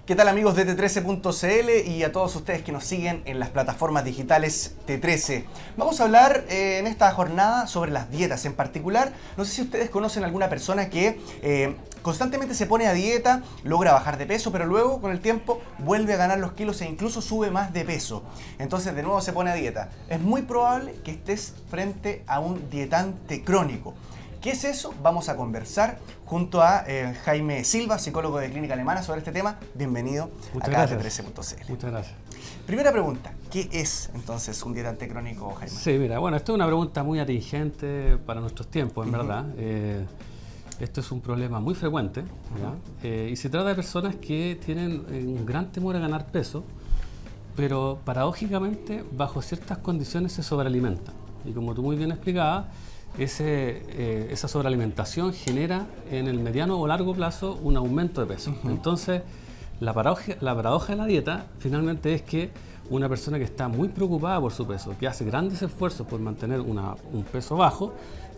¿Qué tal amigos de T13.cl y a todos ustedes que nos siguen en las plataformas digitales T13? Vamos a hablar en esta jornada sobre las dietas. En particular, no sé si ustedes conocen alguna persona que constantemente se pone a dieta, logra bajar de peso, pero luego con el tiempo vuelve a ganar los kilos e incluso sube más de peso. Entonces de nuevo se pone a dieta. Es muy probable que estés frente a un dietante crónico. ¿Qué es eso? Vamos a conversar junto a Jaime Silva, psicólogo de Clínica Alemana, sobre este tema. Bienvenido acá a T13.cl. Muchas gracias. Primera pregunta, ¿qué es entonces un dietante crónico, Jaime? Sí, mira, bueno, esto es una pregunta muy atingente para nuestros tiempos, en verdad. Esto es un problema muy frecuente, ¿ya? Y se trata de personas que tienen un gran temor a ganar peso, pero paradójicamente bajo ciertas condiciones se sobrealimentan. Y como tú muy bien explicabas, esa sobrealimentación genera en el mediano o largo plazo un aumento de peso. Entonces, la paradoja de la dieta finalmente es que una persona que está muy preocupada por su peso, que hace grandes esfuerzos por mantener un peso bajo,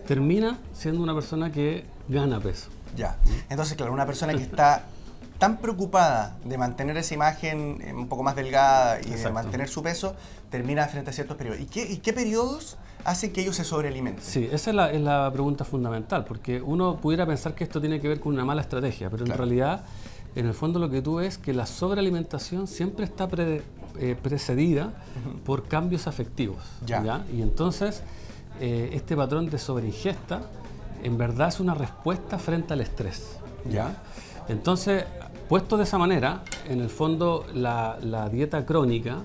termina siendo una persona que gana peso. Ya, entonces claro, una persona que está tan preocupada de mantener esa imagen un poco más delgada y de mantener su peso, termina frente a ciertos periodos. ¿Y qué periodos hacen que ellos se sobrealimenten? Sí, esa es la pregunta fundamental, porque uno pudiera pensar que esto tiene que ver con una mala estrategia, pero en realidad, en el fondo lo que tú ves es que la sobrealimentación siempre está precedida por cambios afectivos. ¿Ya? Y entonces, este patrón de sobreingesta, en verdad es una respuesta frente al estrés. ¿Ya? Entonces, puesto de esa manera, en el fondo la dieta crónica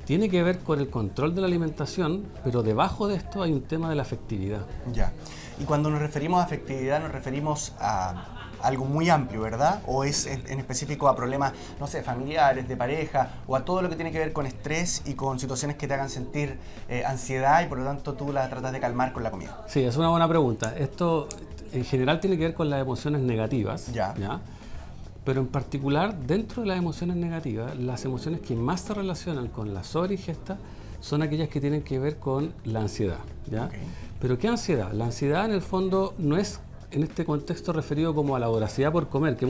tiene que ver con el control de la alimentación, pero debajo de esto hay un tema de la afectividad. Ya. Y cuando nos referimos a afectividad, nos referimos a algo muy amplio, ¿verdad? ¿O es en específico a problemas, no sé, familiares, de pareja, o a todo lo que tiene que ver con estrés y con situaciones que te hagan sentir ansiedad y por lo tanto tú la tratas de calmar con la comida? Sí, es una buena pregunta. Esto en general tiene que ver con las emociones negativas. ¿Ya? Pero en particular, dentro de las emociones negativas, las emociones que más se relacionan con la sobreingesta son aquellas que tienen que ver con la ansiedad. ¿Ya? ¿Pero qué ansiedad? La ansiedad en el fondo no es en este contexto referido como a la voracidad por comer, que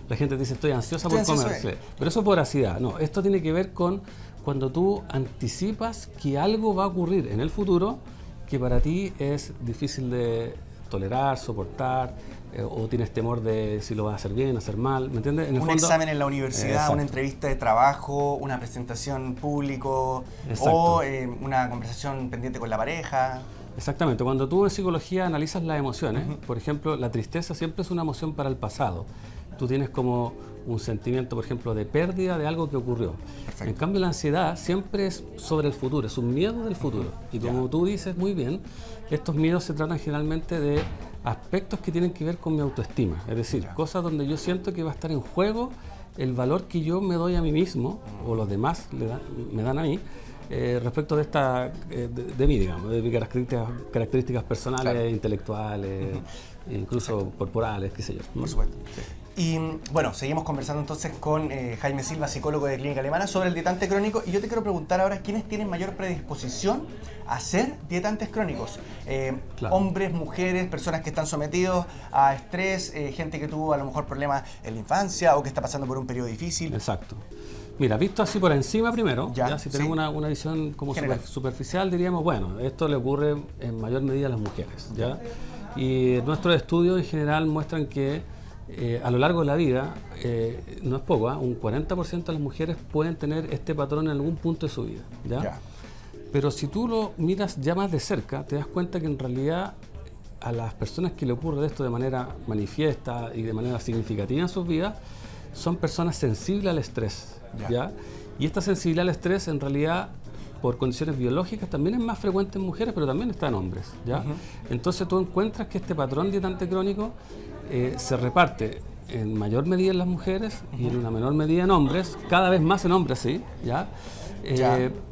la gente dice estoy ansiosa por comer, sí, pero eso es voracidad. No, esto tiene que ver con cuando tú anticipas que algo va a ocurrir en el futuro que para ti es difícil de tolerar, soportar, o tienes temor de si lo vas a hacer bien, hacer mal, ¿me entiendes? En el fondo, examen en la universidad, una entrevista de trabajo, una presentación público o una conversación pendiente con la pareja. Exactamente, cuando tú en psicología analizas las emociones, por ejemplo, la tristeza siempre es una emoción para el pasado. Tú tienes como un sentimiento, por ejemplo, de pérdida de algo que ocurrió. En cambio, la ansiedad siempre es sobre el futuro, es un miedo del futuro. Y como tú dices muy bien, estos miedos se tratan generalmente de aspectos que tienen que ver con mi autoestima. Es decir, cosas donde yo siento que va a estar en juego el valor que yo me doy a mí mismo, o los demás me dan a mí, respecto de mí, digamos, de mis características personales, intelectuales, incluso corporales, qué sé yo. Por supuesto. Y bueno, seguimos conversando entonces con Jaime Silva, psicólogo de Clínica Alemana, sobre el dietante crónico. Y yo te quiero preguntar ahora, ¿quiénes tienen mayor predisposición a ser dietantes crónicos? Hombres, mujeres, personas que están sometidos a estrés, gente que tuvo a lo mejor problemas en la infancia o que está pasando por un periodo difícil. Exacto. Mira, visto así por encima primero, si tenemos una visión como superficial, diríamos, bueno, esto le ocurre en mayor medida a las mujeres. ¿Ya? Y nuestros estudios en general muestran que a lo largo de la vida, no es poco, un 40% de las mujeres pueden tener este patrón en algún punto de su vida. ¿Ya? Pero si tú lo miras ya más de cerca, te das cuenta que en realidad a las personas que le ocurre esto de manera manifiesta y de manera significativa en sus vidas, son personas sensibles al estrés. ¿Ya? Y esta sensibilidad al estrés en realidad por condiciones biológicas también es más frecuente en mujeres, pero también está en hombres. ¿Ya? Entonces tú encuentras que este patrón dietante crónico se reparte en mayor medida en las mujeres y en una menor medida en hombres, cada vez más en hombres, sí, ¿ya?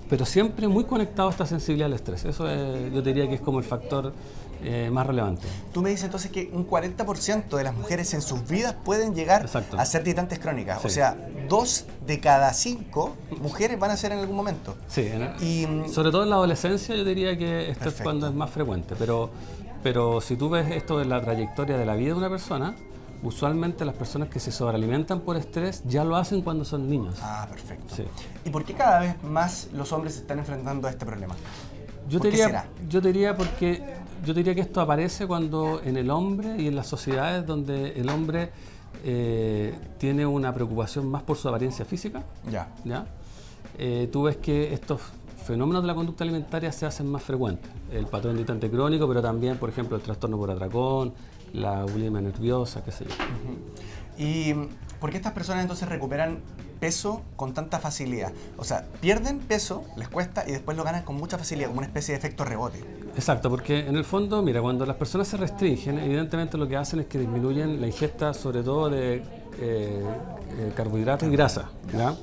Pero siempre muy conectado a esta sensibilidad al estrés. Eso yo diría que es como el factor más relevante. Tú me dices entonces que un 40% de las mujeres en sus vidas pueden llegar a ser dietantes crónicas. O sea, 2 de cada 5 mujeres van a ser en algún momento. Sí, sobre todo en la adolescencia yo diría que esto es cuando es más frecuente. Pero si tú ves esto de la trayectoria de la vida de una persona, usualmente las personas que se sobrealimentan por estrés ya lo hacen cuando son niños. Ah, perfecto. Sí. ¿Y por qué cada vez más los hombres se están enfrentando a este problema? Yo te diría que esto aparece cuando en el hombre y en las sociedades donde el hombre tiene una preocupación más por su apariencia física. ¿Ya? Tú ves que estos fenómenos de la conducta alimentaria se hacen más frecuentes. El patrón de irritante crónico, pero también, por ejemplo, el trastorno por atracón, la bulimia nerviosa, qué sé yo. ¿Y por qué estas personas entonces recuperan peso con tanta facilidad? O sea, pierden peso, les cuesta, y después lo ganan con mucha facilidad, como una especie de efecto rebote. Exacto, porque en el fondo, mira, cuando las personas se restringen, evidentemente lo que hacen es que disminuyen la ingesta, sobre todo de carbohidratos y grasa, ¿ya?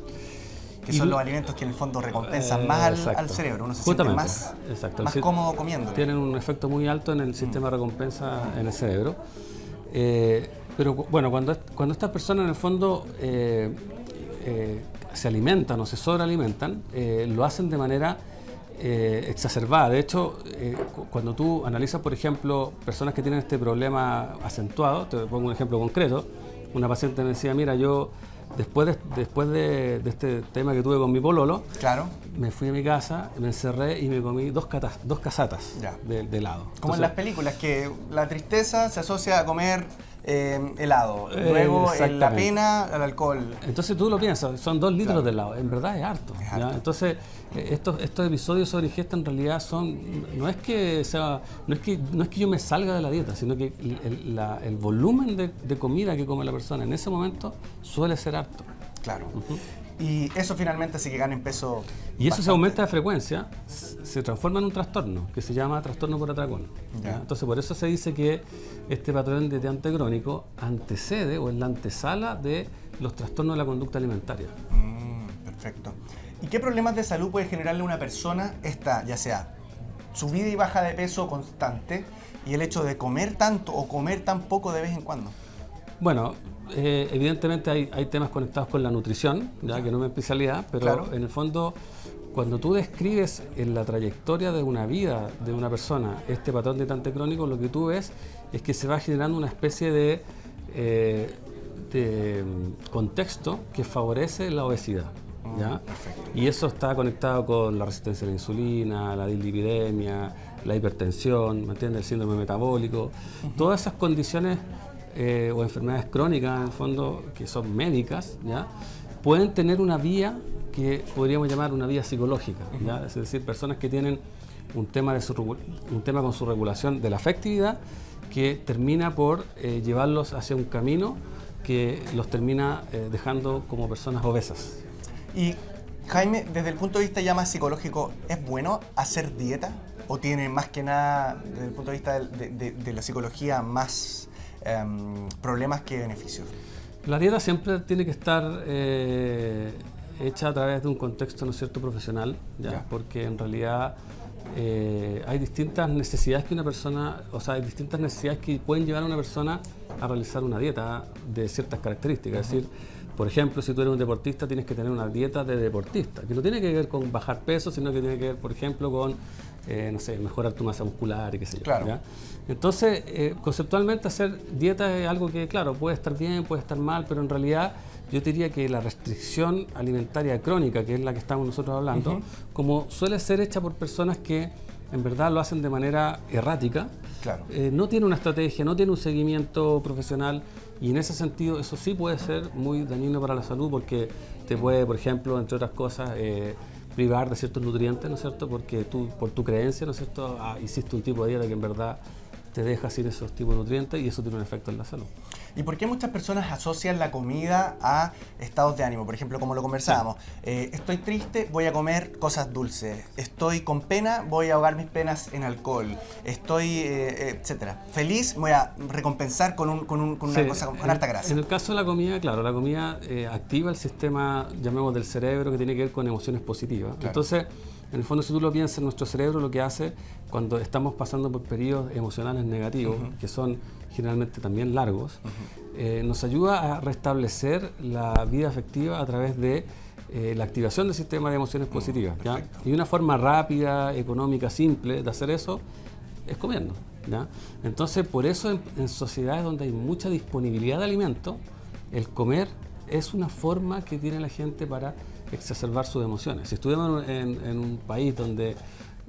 Que son los alimentos que en el fondo recompensan más al cerebro, uno se siente más cómodo comiendo. Tienen un efecto muy alto en el sistema de recompensa en el cerebro. Pero bueno, cuando estas personas en el fondo se alimentan o se sobrealimentan, lo hacen de manera exacerbada. De hecho, cuando tú analizas, por ejemplo, personas que tienen este problema acentuado, te pongo un ejemplo concreto, una paciente me decía, mira, yo después de este tema que tuve con mi pololo, claro, me fui a mi casa, me encerré y me comí dos casatas de helado. Como en las películas, que la tristeza se asocia a comer helado, luego la pena al alcohol. Entonces tú lo piensas, son 2 litros de helado, en verdad es harto. ¿Ya? Entonces estos episodios sobre ingesta en realidad no es que yo me salga de la dieta, sino que el volumen de comida que come la persona en ese momento suele ser harto. Claro. Y eso finalmente hace que ganen peso. Y eso se aumenta de frecuencia, se transforma en un trastorno que se llama trastorno por atracón. Entonces por eso se dice que este patrón de irritante crónico antecede o es la antesala de los trastornos de la conducta alimentaria. Perfecto. ¿Y qué problemas de salud puede generarle a una persona esta, ya sea subida y baja de peso constante y el hecho de comer tanto o comer tan poco de vez en cuando? Bueno, evidentemente hay temas conectados con la nutrición, ya que no es mi especialidad, pero claro, en el fondo, cuando tú describes en la trayectoria de una vida de una persona este patrón de irritante crónico, lo que tú ves es que se va generando una especie de contexto que favorece la obesidad. ¿Ya? Y eso está conectado con la resistencia a la insulina, la dislipidemia, la hipertensión, ¿me entiendes? El síndrome metabólico, todas esas condiciones o enfermedades crónicas, en el fondo, que son médicas, ¿ya? Pueden tener una vía que podríamos llamar una vía psicológica, ¿ya? Es decir, personas que tienen un tema con su regulación de la afectividad que termina por llevarlos hacia un camino que los termina dejando como personas obesas. Y Jaime, desde el punto de vista ya más psicológico, ¿es bueno hacer dieta? ¿O tiene más que nada, desde el punto de vista de la psicología, más problemas que beneficios? La dieta siempre tiene que estar hecha a través de un contexto, ¿no es cierto?, profesional, ¿ya? Porque en realidad hay distintas necesidades que una persona, o sea, hay distintas necesidades que pueden llevar a una persona a realizar una dieta de ciertas características. Es decir, por ejemplo, si tú eres un deportista, tienes que tener una dieta de deportista, que no tiene que ver con bajar peso, sino que tiene que ver, por ejemplo, con, no sé, mejorar tu masa muscular y qué sé yo. Claro. ¿Ya? Entonces, conceptualmente hacer dieta es algo que, claro, puede estar bien, puede estar mal, pero en realidad yo diría que la restricción alimentaria crónica, que es la que estamos nosotros hablando, como suele ser hecha por personas que en verdad lo hacen de manera errática, claro, no tiene una estrategia, no tiene un seguimiento profesional, y en ese sentido eso sí puede ser muy dañino para la salud, porque te puede, por ejemplo, entre otras cosas, privar de ciertos nutrientes, ¿no es cierto? Porque tú, por tu creencia, ¿no es cierto?, hiciste un tipo de dieta que en verdad te deja sin esos tipos de nutrientes y eso tiene un efecto en la salud. ¿Y por qué muchas personas asocian la comida a estados de ánimo? Por ejemplo, como lo conversábamos, estoy triste, voy a comer cosas dulces. Estoy con pena, voy a ahogar mis penas en alcohol. Estoy, etcétera. Feliz, voy a recompensar con una cosa con harta grasa. En el caso de la comida, claro, la comida activa el sistema, llamemos, del cerebro, que tiene que ver con emociones positivas. Claro. Entonces, en el fondo, si tú lo piensas, nuestro cerebro lo que hace cuando estamos pasando por periodos emocionales negativos, que son generalmente también largos, nos ayuda a restablecer la vida afectiva a través de la activación del sistema de emociones positivas. ¿Ya? Y una forma rápida, económica, simple de hacer eso es comiendo. ¿ya? Entonces, por eso en sociedades donde hay mucha disponibilidad de alimentos, el comer es una forma que tiene la gente para exacerbar sus emociones. Si estuviéramos en un país donde,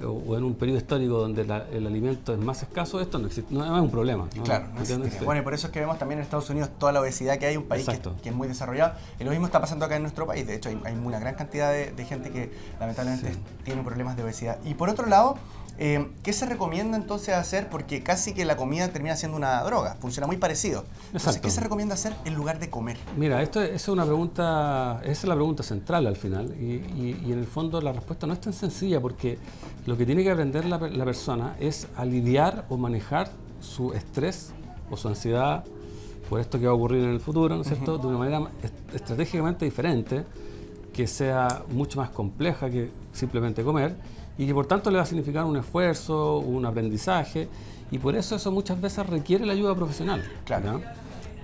o en un periodo histórico donde el alimento es más escaso, esto no existe, no es un problema, ¿no? Claro, no existe. Bueno, y por eso es que vemos también en Estados Unidos toda la obesidad que hay, un país que es muy desarrollado. Y lo mismo está pasando acá en nuestro país. De hecho, hay una gran cantidad de gente que lamentablemente tiene problemas de obesidad. Y por otro lado, ¿qué se recomienda entonces hacer? Porque casi que la comida termina siendo una droga, funciona muy parecido. Entonces, ¿qué se recomienda hacer en lugar de comer? Mira, esa es la pregunta central al final, y en el fondo la respuesta no es tan sencilla, porque lo que tiene que aprender la persona es a lidiar o manejar su estrés o su ansiedad por esto que va a ocurrir en el futuro, ¿no es cierto?, de una manera estratégicamente diferente, que sea mucho más compleja que simplemente comer, y que por tanto le va a significar un esfuerzo, un aprendizaje, y por eso muchas veces requiere la ayuda profesional. Claro.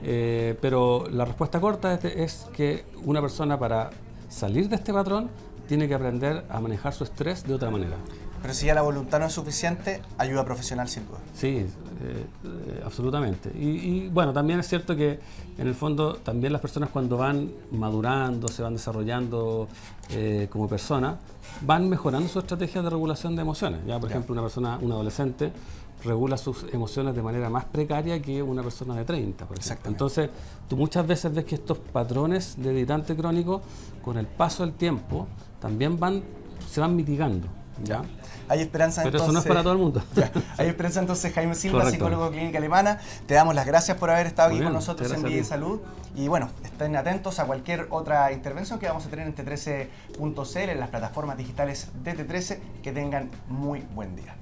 Pero la respuesta corta es que una persona, para salir de este patrón, tiene que aprender a manejar su estrés de otra manera. Pero si ya la voluntad no es suficiente, ayuda profesional sin duda. Sí, absolutamente. Y bueno, también es cierto que en el fondo también las personas, cuando van madurando, se van desarrollando como personas, van mejorando sus estrategias de regulación de emociones. Ya, por ejemplo, un adolescente regula sus emociones de manera más precaria que una persona de 30, por ejemplo. Entonces, tú muchas veces ves que estos patrones de irritante crónico, con el paso del tiempo, también se van mitigando. ¿Ya? Hay esperanza. Pero entonces, eso no es para todo el mundo. Ya. Hay esperanza entonces, Jaime Silva, psicólogo de Clínica Alemana. Te damos las gracias por haber estado aquí con nosotros en Vida y Salud. Y bueno, estén atentos a cualquier otra intervención que vamos a tener en T13.cl, en las plataformas digitales de T13. Que tengan muy buen día.